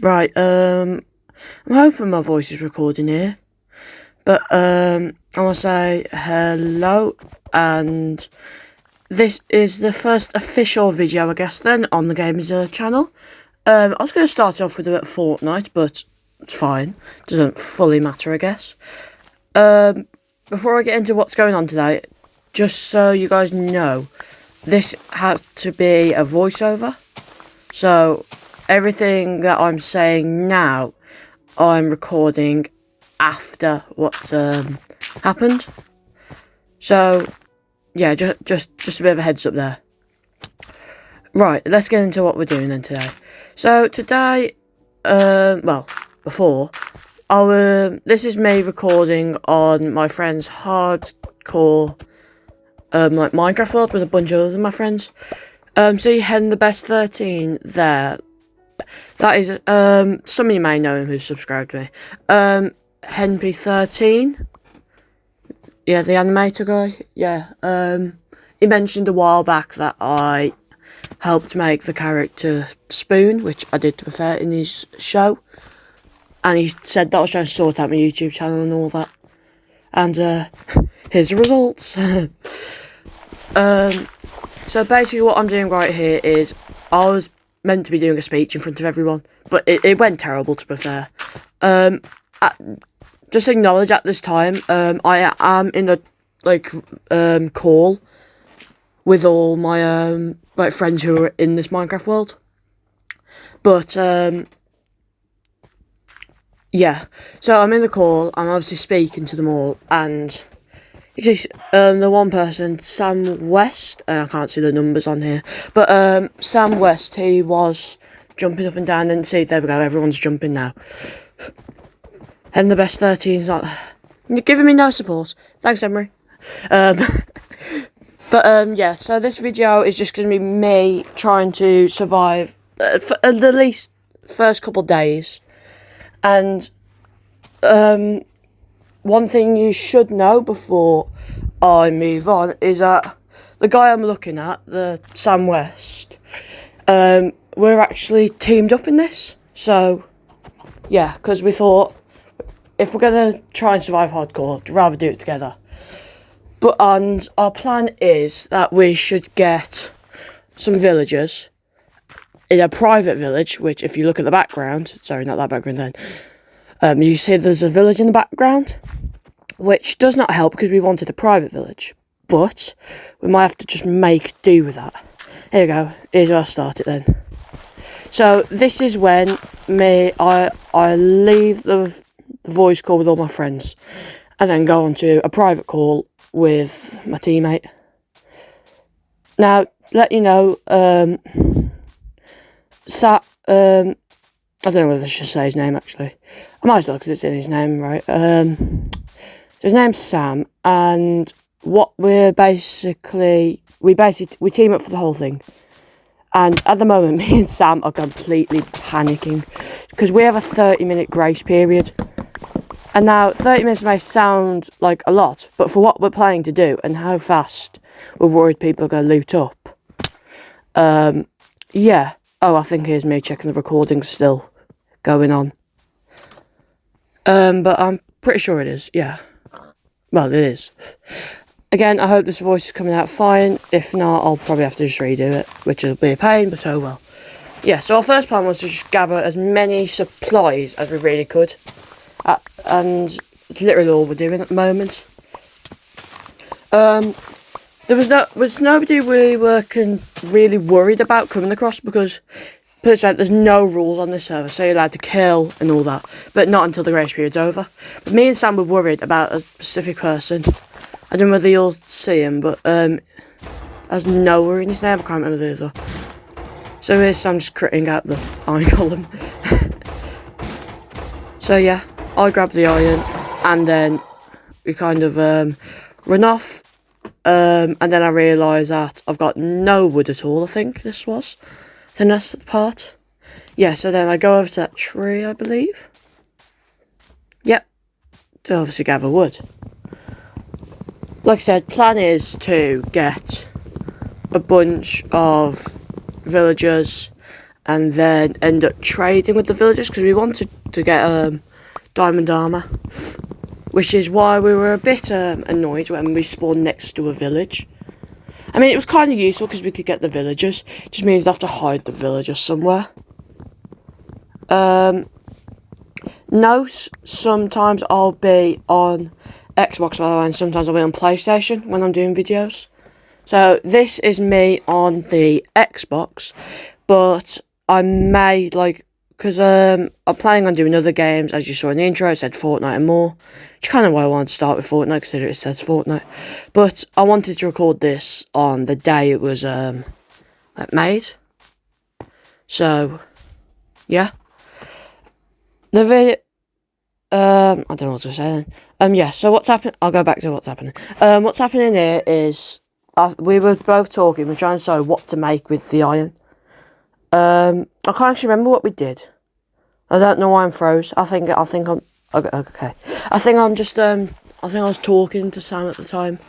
Right, I'm hoping my voice is recording here, but I want to say hello, and this is the first official video, I guess, then, on the Gamers channel. I was going to start off with a bit of Fortnite, but it's fine, doesn't fully matter, I guess. Before I get into what's going on today, just so you guys know, this had to be a voiceover, so everything that I'm saying now, I'm recording after what happened. So, yeah, just a bit of a heads up there. Right, let's get into what we're doing then today. So today, before, this is me recording on my friend's Hardcore, like Minecraft world with a bunch of other my friends. So you had the best 13 there. That is, some of you may know him who's subscribed to me. Henry13. Yeah, the animator guy. Yeah, he mentioned a while back that I helped make the character Spoon, which I did, to be fair, in his show. And he said that I was trying to sort out my YouTube channel and all that. And, here's the results. So basically what I'm doing right here is, I was meant to be doing a speech in front of everyone, but it went terrible, to be fair. Just acknowledge at this time, I am in a call with all my friends who are in this Minecraft world. But yeah, so I'm in the call. I'm obviously speaking to them all, and you see, the one person, Sam West, I can't see the numbers on here, but Sam West, he was jumping up and down, and see, there we go, everyone's jumping now. And the best 13's not, you're giving me no support. Thanks, Emery. Yeah, so this video is just going to be me trying to survive for at least first couple days. And one thing you should know before I move on is that the guy I'm looking at, the Sam West, we're actually teamed up in this. So, yeah, because we thought, if we're going to try and survive hardcore, I'd rather do it together. And our plan is that we should get some villagers in a private village, which if you look at the background, sorry, not that background then, you see there's a village in the background, which does not help because we wanted a private village, but we might have to just make do with that. Here we go, here's where I start it then. So this is when I leave the voice call with all my friends, and then go on to a private call with my teammate. Now, let you know, I don't know whether I should say his name, actually. I might as well, because it's in his name, right? So his name's Sam, and what we team up for the whole thing. And at the moment, me and Sam are completely panicking, because we have a 30-minute grace period. And now, 30 minutes may sound like a lot, but for what we're planning to do, and how fast we're worried people are going to loot up. Yeah. Oh, I think here's me checking the recording still going on. But I'm pretty sure it is, yeah. Well, it is. Again, I hope this voice is coming out fine. If not, I'll probably have to just redo it, which will be a pain, but oh well. Yeah, so our first plan was to just gather as many supplies as we really could. And it's literally all we're doing at the moment. There was nobody we were really worried about coming across, because there's no rules on this server, so you're allowed to kill and all that, but not until the grace period's over. But me and Sam were worried about a specific person. I don't know whether you'll see him, but there's Noah in his name, I can't remember the other. So here's Sam just critting out the iron column. So yeah, I grabbed the iron, and then we kind of run off, and then I realised that I've got no wood at all, I think this was. The next part. Yeah, so then I go over to that tree, I believe. Yep, to obviously gather wood. Like I said, plan is to get a bunch of villagers and then end up trading with the villagers because we wanted to get diamond armor, which is why we were a bit annoyed when we spawned next to a village. I mean, it was kind of useful because we could get the villagers. It just means I have to hide the villagers somewhere. No, sometimes I'll be on Xbox, by the way, and sometimes I'll be on PlayStation when I'm doing videos. So this is me on the Xbox, but I may, like, because I'm planning on doing other games. As you saw in the intro, it said Fortnite and more, which is kind of why I wanted to start with Fortnite, considering it says Fortnite. But I wanted to record this on the day it was made. So, yeah. The video, I don't know what to say then. Yeah, so what's happening, I'll go back to what's happening. What's happening here is, we were both talking, we're trying to decide what to make with the iron. I can't actually remember what we did. I don't know why I'm froze. I think I'm, okay. I think I'm just, I think I was talking to Sam at the time.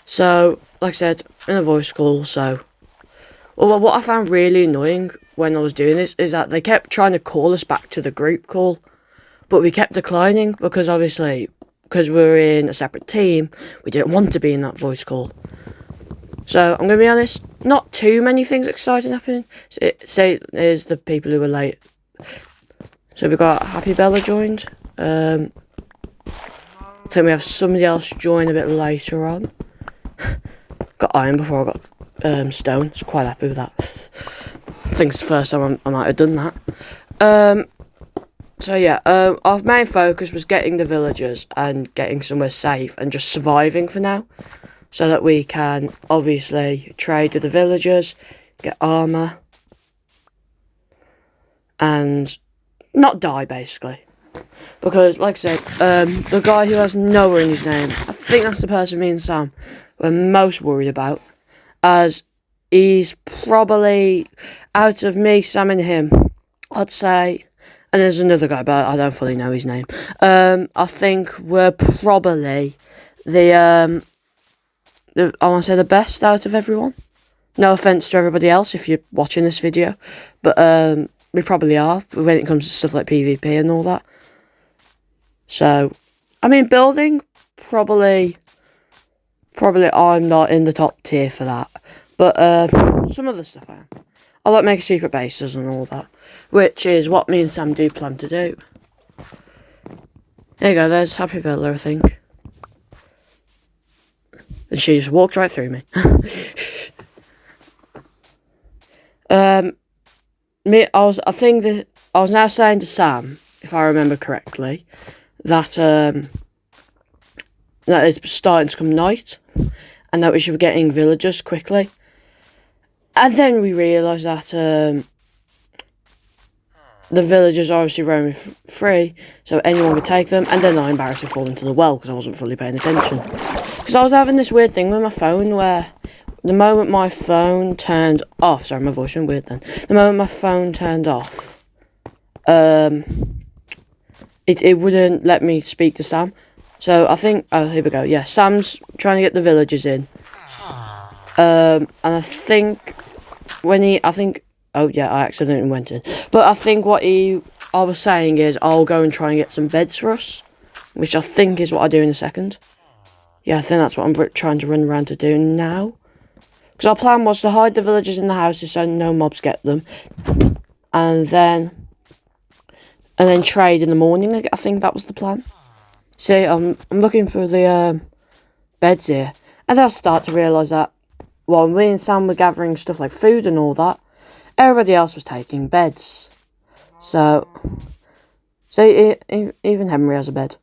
So, like I said, in a voice call, so. Well, what I found really annoying when I was doing this is that they kept trying to call us back to the group call, but we kept declining because obviously, because we were in a separate team, we didn't want to be in that voice call. So, I'm going to be honest, not too many things exciting happening. Say, there's the people who were late. So, we got Happy Bella joined. I think we have somebody else join a bit later on. Got iron before I got stone, so quite happy with that. I think it's the first time I might have done that. So yeah, our main focus was getting the villagers and getting somewhere safe and just surviving for now, so that we can obviously trade with the villagers, get armor, and not die basically. Because, like I said, the guy who has Noah in his name, I think that's the person me and Sam were most worried about, as he's probably, out of me, Sam and him, I'd say, and there's another guy, but I don't fully know his name, I think we're probably I want to say the best out of everyone. No offence to everybody else if you're watching this video, but we probably are when it comes to stuff like PvP and all that. So, I mean, building, probably I'm not in the top tier for that. But, some other stuff I am. I like making secret bases and all that, which is what me and Sam do plan to do. There you go, there's Happy Bella, I think. And she just walked right through me. I was now saying to Sam, if I remember correctly, that that it's starting to come night, and that we should be getting villagers quickly. And then we realised that the villagers are obviously roaming free, so anyone could take them, and then I embarrassingly fall into the well because I wasn't fully paying attention. Because I was having this weird thing with my phone where the moment my phone turned off, sorry, my voice went weird then. The moment my phone turned off, it wouldn't let me speak to Sam. So I think, oh, here we go. Yeah, Sam's trying to get the villagers in. And I think oh yeah, I accidentally went in. But I think I was saying is I'll go and try and get some beds for us, which I think is what I do in a second. Yeah, I think that's what I'm trying to run around to do now. Because our plan was to hide the villagers in the houses so no mobs get them. And then trade in the morning. I think that was the plan. See, I'm looking for the beds here. And then I start to realise that while me and Sam were gathering stuff like food and all that, everybody else was taking beds. So even Henry has a bed.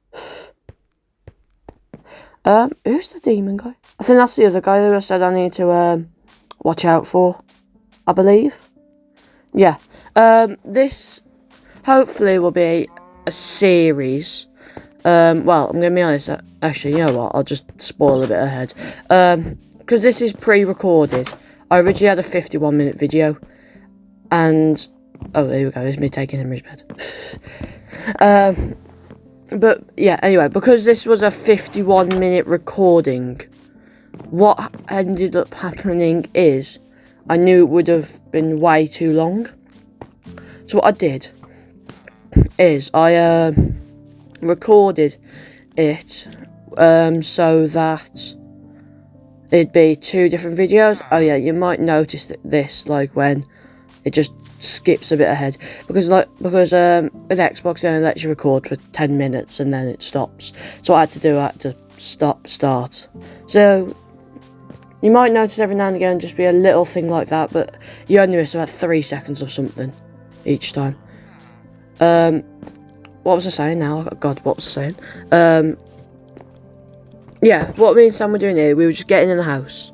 Who's the demon guy? I think that's the other guy who I said I need to watch out for, I believe. Yeah. This hopefully will be a series. Well, I'm going to be honest, actually, you know what, I'll just spoil a bit ahead. Because this is pre-recorded. I originally had a 51-minute video. And, oh, there we go, there's me taking Henry's bed. But, yeah, anyway, because this was a 51-minute recording, what ended up happening is, I knew it would have been way too long. So what I did is I recorded it so that it'd be 2 different videos. Oh yeah, you might notice this, like, when it just skips a bit ahead, because with Xbox it only lets you record for 10 minutes and then it stops. So what I had to start. So you might notice every now and again just be a little thing like that, but you only miss about 3 seconds of something each time. What was I saying now? Oh God, what was I saying? Yeah, what me and Sam were doing here, we were just getting in the house,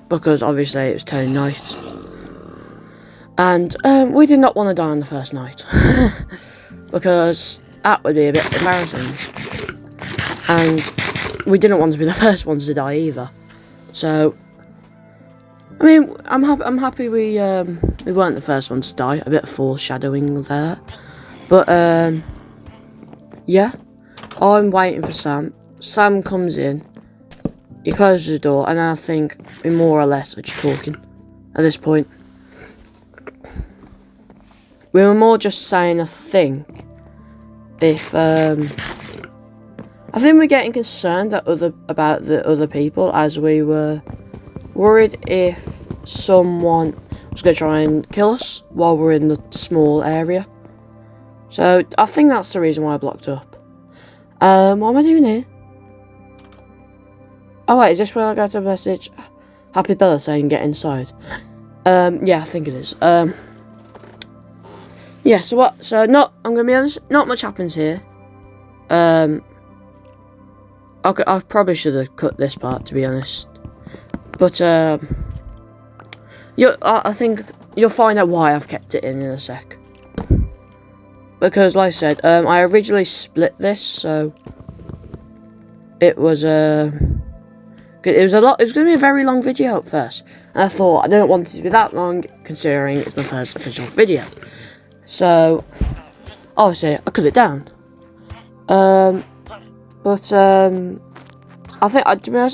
because obviously it was turning night. And we did not want to die on the first night, because that would be a bit embarrassing. And we didn't want to be the first ones to die either. So, I mean, I'm happy we weren't the first ones to die. A bit of foreshadowing there. But, yeah, I'm waiting for Sam. Sam comes in, he closes the door, and I think we more or less are just talking at this point. We were more just saying, I think we're getting concerned about the other people, as we were worried if someone was going to try and kill us while we're in the small area. So I think that's the reason why I blocked up. What am I doing here? Oh wait, is this where I got a message? Happy Bella saying get inside. Yeah, I think it is. Yeah, I'm gonna be honest, not much happens here. I probably should have cut this part, to be honest. But, I think you'll find out why I've kept it in a sec. Because, like I said, I originally split this, so it was going to be a very long video at first. And I thought, I didn't want it to be that long, considering it's my first official video. So, obviously, I cut it down. To be honest,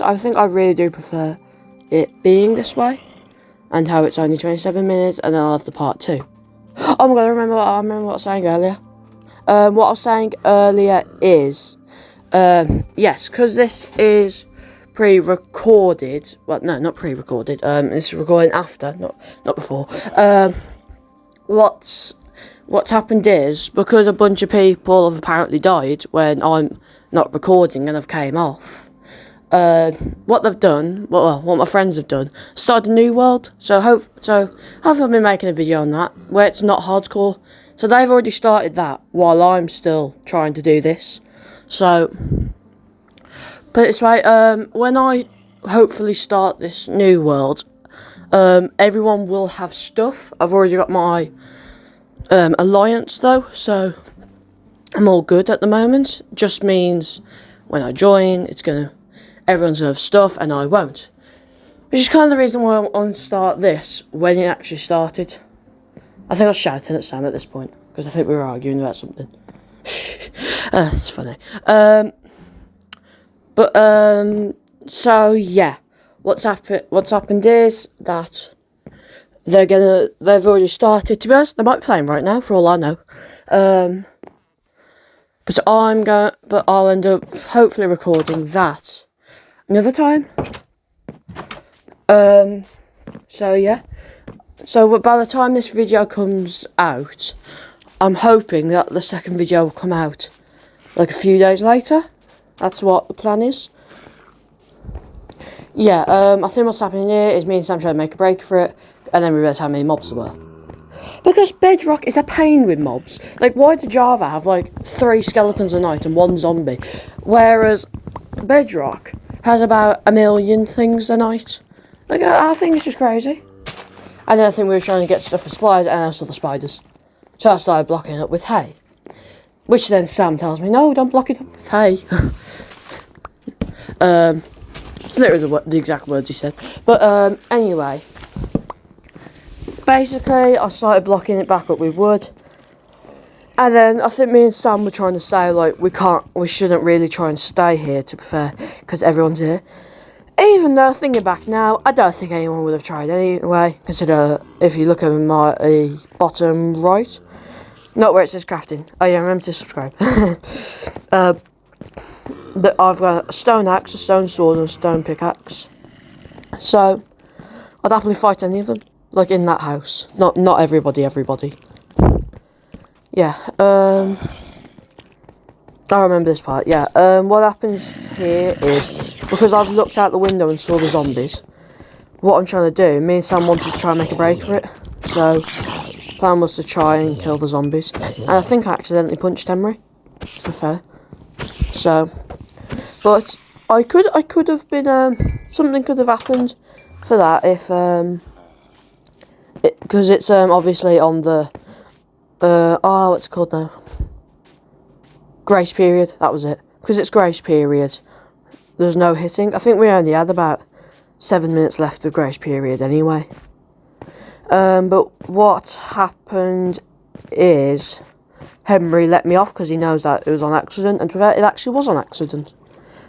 I think I really do prefer it being this way, and how it's only 27 minutes, and then I'll have the part 2. Oh my god, I remember what I was saying earlier. What I was saying earlier is, yes, because this is pre-recorded. Well, no, not pre-recorded. This is recording after, not before. What's happened is, because a bunch of people have apparently died when I'm not recording and I've came off, what they've done, what my friends have done, started a new world. So hopefully I'll be making a video on that, where it's not hardcore. So they've already started that, while I'm still trying to do this. So, but it's right, when I hopefully start this new world, everyone will have stuff. I've already got my alliance though, so I'm all good at the moment. Just means when I join, everyone's gonna have stuff and I won't. Which is kind of the reason why I want to start this when it actually started. I think I was shouting at Sam at this point, because I think we were arguing about something. It's funny. So yeah, what's happened is that they've already started. To be honest, they might be playing right now, for all I know. But I'll end up hopefully recording that another time. So yeah. So by the time this video comes out, I'm hoping that the second video will come out like a few days later. That's what the plan is. Yeah, I think what's happening here is me and Sam trying to make a break for it, and then we realised how many mobs there were. Because Bedrock is a pain with mobs. Like, why did Java have like 3 skeletons a night and 1 zombie, whereas Bedrock has about 1 million things a night? Like, I think it's just crazy. And then I think we were trying to get stuff for spiders, and I saw the spiders. So I started blocking it up with hay. Which then Sam tells me, no, don't block it up with hay. It's literally the exact words he said. But anyway. Basically, I started blocking it back up with wood. And then I think me and Sam were trying to say, like, we shouldn't really try and stay here, to be fair, because everyone's here. Even though, thinking back now, I don't think anyone would have tried anyway. Consider, if you look at my bottom right, Not where it says crafting. Oh yeah, remember to subscribe. I've got a stone axe, a stone sword, and a stone pickaxe. So I'd happily fight any of them, like in that house. Not everybody. Yeah. I remember this part. Yeah. What happens here is, because I've looked out the window and saw the zombies, what I'm trying to do, me and Sam wanted to try and make a break for it. So plan was to try and kill the zombies, and I think I accidentally punched Emery. Fair. So, but I could have been something could have happened for that if because it's obviously on the what's it called now? Grace period. That was it. Because it's grace period. There's no hitting. I think we only had about 7 minutes left of grace period anyway. But what happened is Henry let me off because he knows that it was on accident, and it actually was on accident.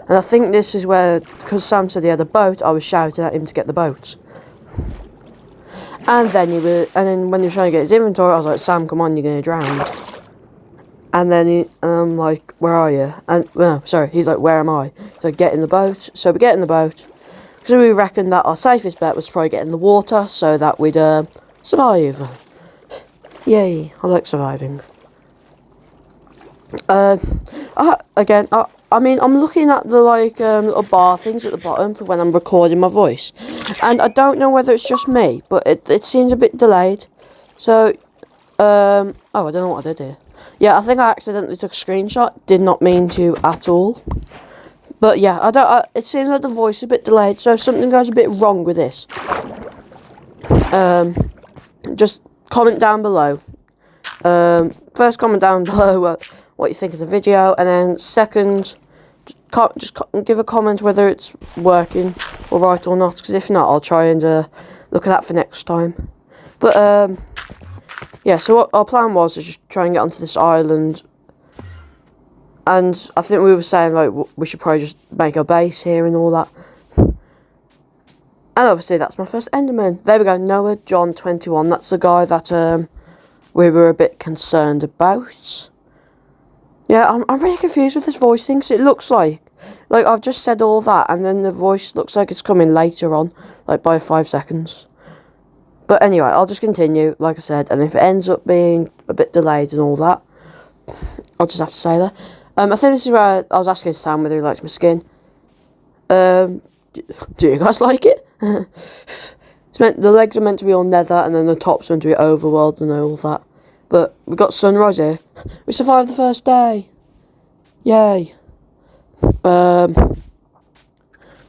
And I think this is where, because Sam said he had a boat, I was shouting at him to get the boat. And then when he was trying to get his inventory, I was like, Sam, come on, you're gonna drown. And then I'm like, where are you? And he's like, where am I? So get in the boat. So we get in the boat. So we reckoned that our safest bet was to probably get in the water so that we'd survive. Yay, I like surviving. I mean, I'm looking at the little bar things at the bottom for when I'm recording my voice, and I don't know whether it's just me, but it seems a bit delayed. So, I don't know what I did here. Yeah, I think I accidentally took a screenshot. Did not mean to at all. But yeah, it seems like the voice is a bit delayed, so if something goes a bit wrong with this, just comment down below. First, comment down below what you think of the video, and then second, just give a comment whether it's working all right or not, because if not, I'll try and look at that for next time. But yeah, so what our plan was to just try and get onto this island. And I think we were saying, like, we should probably just make a base here and all that. And obviously, that's my first Enderman. There we go, Noah John 21. That's the guy that we were a bit concerned about. Yeah, I'm really confused with this voice thing, because it looks like I've just said all that, and then the voice looks like it's coming later on, like by 5 seconds. But anyway, I'll just continue, like I said, and if it ends up being a bit delayed and all that, I'll just have to say that. I think this is where I was asking Sam whether he likes my skin. Do you guys like it? The legs are meant to be all nether, and then the top's meant to be overworld and all that. But we got sunrise here. We survived the first day. Yay. We're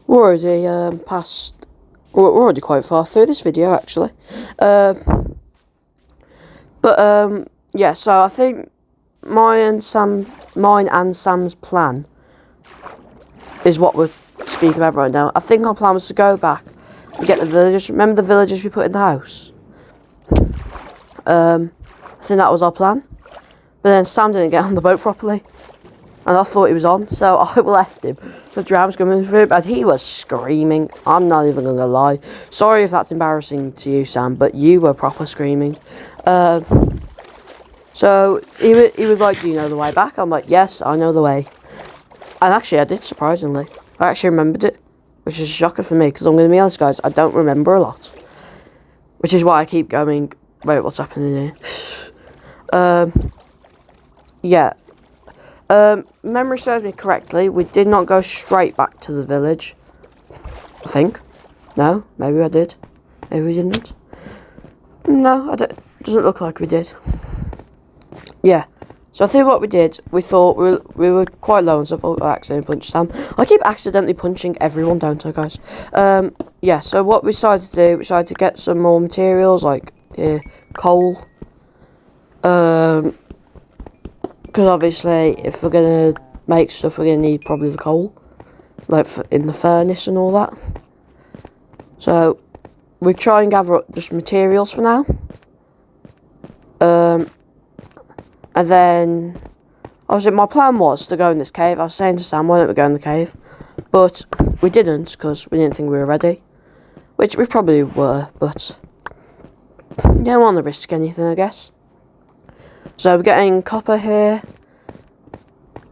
already past. We're already quite far through this video, actually. Yeah. So I think mine and Sam's plan is what we're speaking about right now. I think our plan was to go back and get the villagers. Remember the villagers we put in the house? I think that was our plan. But then Sam didn't get on the boat properly, and I thought he was on, so I left him. The drowns coming through, and he was screaming. I'm not even going to lie. Sorry if that's embarrassing to you, Sam, but you were proper screaming. So he was like, do you know the way back? I'm like, yes, I know the way. And actually I did, surprisingly. I actually remembered it, which is a shocker for me, because I'm going to be honest, guys, I don't remember a lot. Which is why I keep going, wait, what's happening here? Yeah. Memory serves me correctly, we did not go straight back to the village. I think. No, maybe I did. Maybe we didn't. No, doesn't look like we did. Yeah, so I think what we did, we thought we were quite low, and so I thought I accidentally punched Sam. I keep accidentally punching everyone, don't I, guys? Yeah, so what we decided to do, we decided to get some more materials, like coal. Because obviously, if we're going to make stuff, we're going to need probably the coal. Like, in the furnace and all that. So, we try and gather up just materials for now. And then, obviously, my plan was to go in this cave. I was saying to Sam, why don't we go in the cave? But we didn't, because we didn't think we were ready. Which we probably were, but you don't want to risk anything, I guess. So we're getting copper here.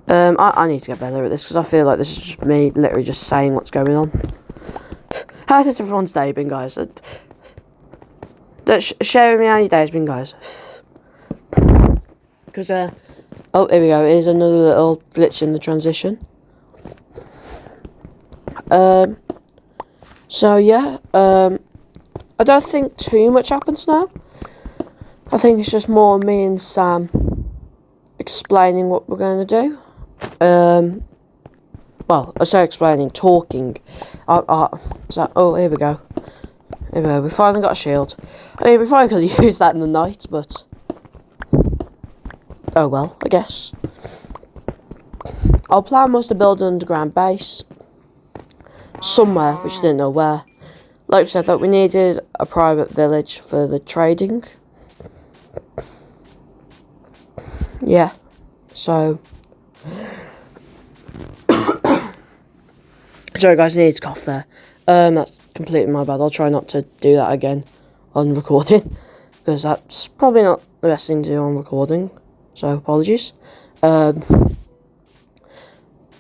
I need to get better at this because I feel like this is just me literally just saying what's going on. How's everyone's day been, guys? Share with me how your day's been, guys. Because, oh, here we go. Here's another little glitch in the transition. So, yeah. I don't think too much happens now. I think it's just more me and Sam explaining what we're going to do. Well, I say explaining, talking. Oh, here we go. Here we go. We finally got a shield. I mean, we probably could have used that in the night, but oh well, I guess. Our plan was to build an underground base somewhere, which I didn't know where. Like we said, that we needed a private village for the trading. Yeah. So. Sorry guys, I need to cough there. That's completely my bad. I'll try not to do that again on recording, because that's probably not the best thing to do on recording. So apologies. But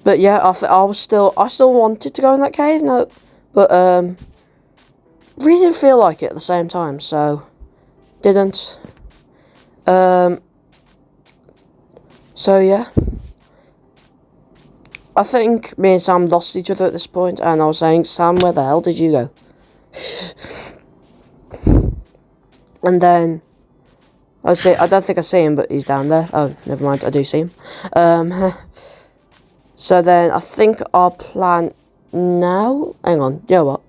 yeah, I still wanted to go in that cave, but really didn't feel like it at the same time, so didn't. So yeah. I think me and Sam lost each other at this point, and I was saying, Sam, where the hell did you go? And then, I don't think I see him, but he's down there. Oh, never mind, I do see him. So then, I think our plan now, hang on, you know what?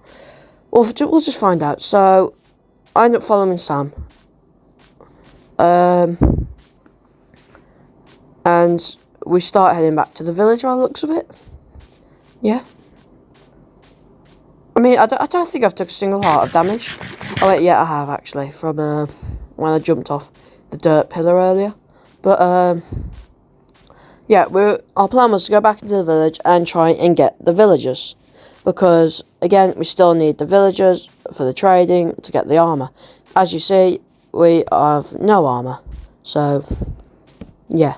We'll just find out. So, I end up following Sam. And we start heading back to the village by the looks of it. Yeah. I mean, I don't think I've took a single heart of damage. Oh wait, yeah, I have actually, from when I jumped off the dirt pillar earlier. But yeah, our plan was to go back into the village and try and get the villagers, because again, we still need the villagers for the trading to get the armor. As you see, we have no armor, so yeah.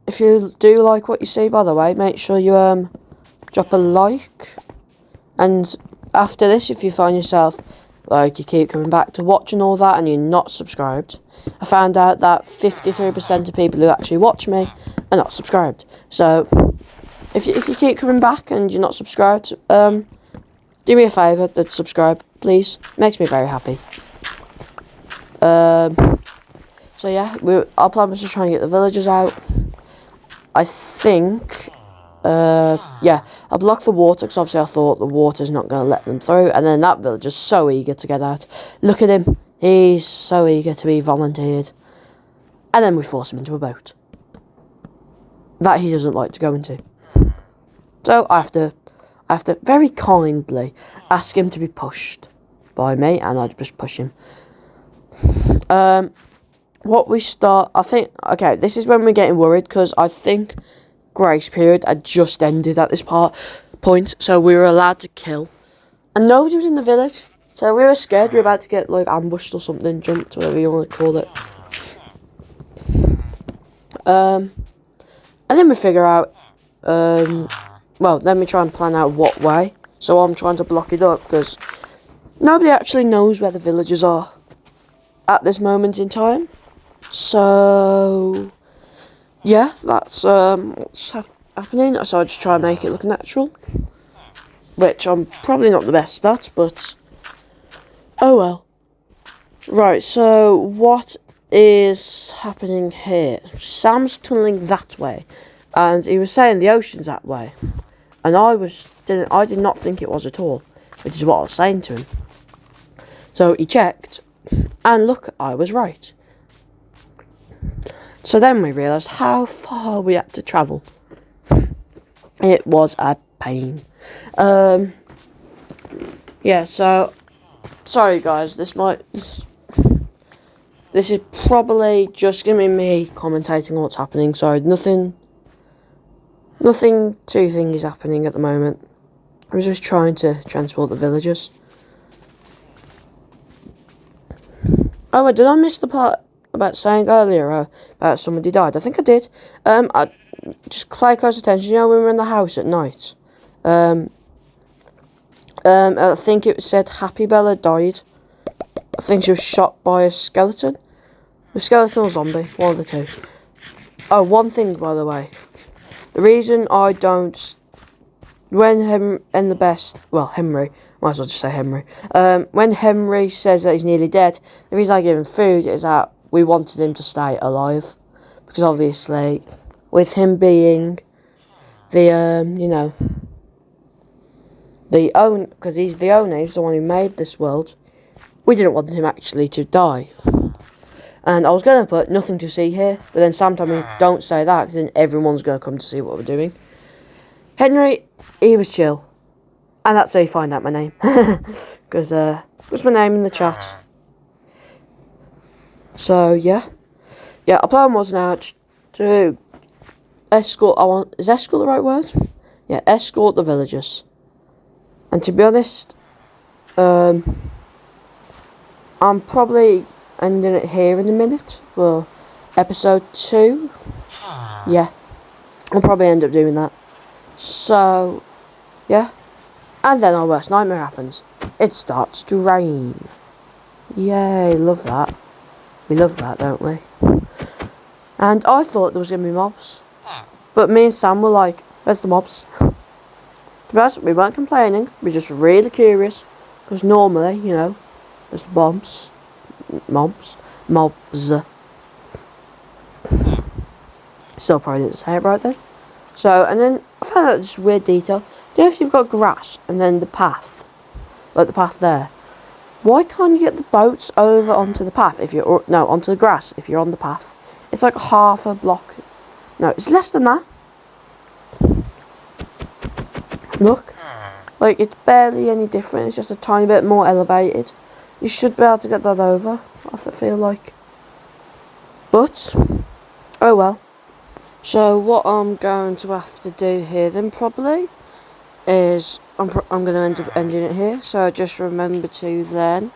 If you do like what you see, by the way, make sure you drop a like. And after this, if you find yourself like you keep coming back to watching all that and you're not subscribed, I found out that 53% of people who actually watch me are not subscribed. So if you keep coming back and you're not subscribed, do me a favour, subscribe, please. Makes me very happy. So yeah, our plan was to try and get the villagers out. I think, yeah, I blocked the water because obviously I thought the water's not going to let them through. And then that villager's so eager to get out. Look at him. He's so eager to be volunteered. And then we force him into a boat that he doesn't like to go into. So I have to very kindly ask him to be pushed by me, and I just push him. I think, okay, this is when we're getting worried, because I think grace period had just ended at this point, so we were allowed to kill. And nobody was in the village, so we were scared we were about to get, like, ambushed or something, jumped, whatever you want to call it. And then we figure out, well, then we try and plan out what way. So I'm trying to block it up, because nobody actually knows where the villagers are at this moment in time. So yeah, that's what's happening. So I just try and make it look natural, which I'm probably not the best at, but oh well. Right, so what is happening here? Sam's tunneling that way, and he was saying the ocean's that way, and I did not think it was at all, which is what I was saying to him. So he checked, and look, I was right. So then we realised how far we had to travel. It was a pain. Yeah, so sorry guys, this is probably just gonna be me commentating on what's happening. So nothing too thing is happening at the moment. I was just trying to transport the villagers. Oh, wait, did I miss the part about saying earlier about somebody died? I think I did. I just pay close attention. You know, when we were in the house at night. I think it said Happy Bella died. I think she was shot by a skeleton. A skeleton or zombie, one of the two. Oh, one thing, by the way. The reason I don't... When Henry, might as well just say Henry. When Henry says that he's nearly dead, the reason I give him food is that we wanted him to stay alive. Because obviously, with him being the, the owner, because he's the owner, he's the one who made this world, we didn't want him actually to die. And I was going to put nothing to see here, but then Sam told me, don't say that, because then everyone's going to come to see what we're doing. Henry, he was chill. And that's how you find out my name. Because, what's my name in the chat? So, yeah. Yeah, our plan was now to escort, is escort the right word? Yeah, escort the villagers. And to be honest, I'm probably ending it here in a minute for episode 2. Yeah, I'll probably end up doing that. So, yeah. And then our worst nightmare happens. It starts to rain. Yay, love that. We love that, don't we? And I thought there was going to be mobs. But me and Sam were like, where's the mobs? To be honest, we weren't complaining. We were just really curious. Because normally, you know, there's mobs. Still probably didn't say it right then. So, and then I found out this weird detail. Do you know if you've got grass and then the path, like the path there, why can't you get the boats over onto the path if you're, no, onto the grass if you're on the path? It's like half a block. No, it's less than that. Look. Like, it's barely any different. It's just a tiny bit more elevated. You should be able to get that over, I feel like. But, oh well. So, what I'm going to have to do here then, probably, is I'm going to end up ending it here. So, just remember to then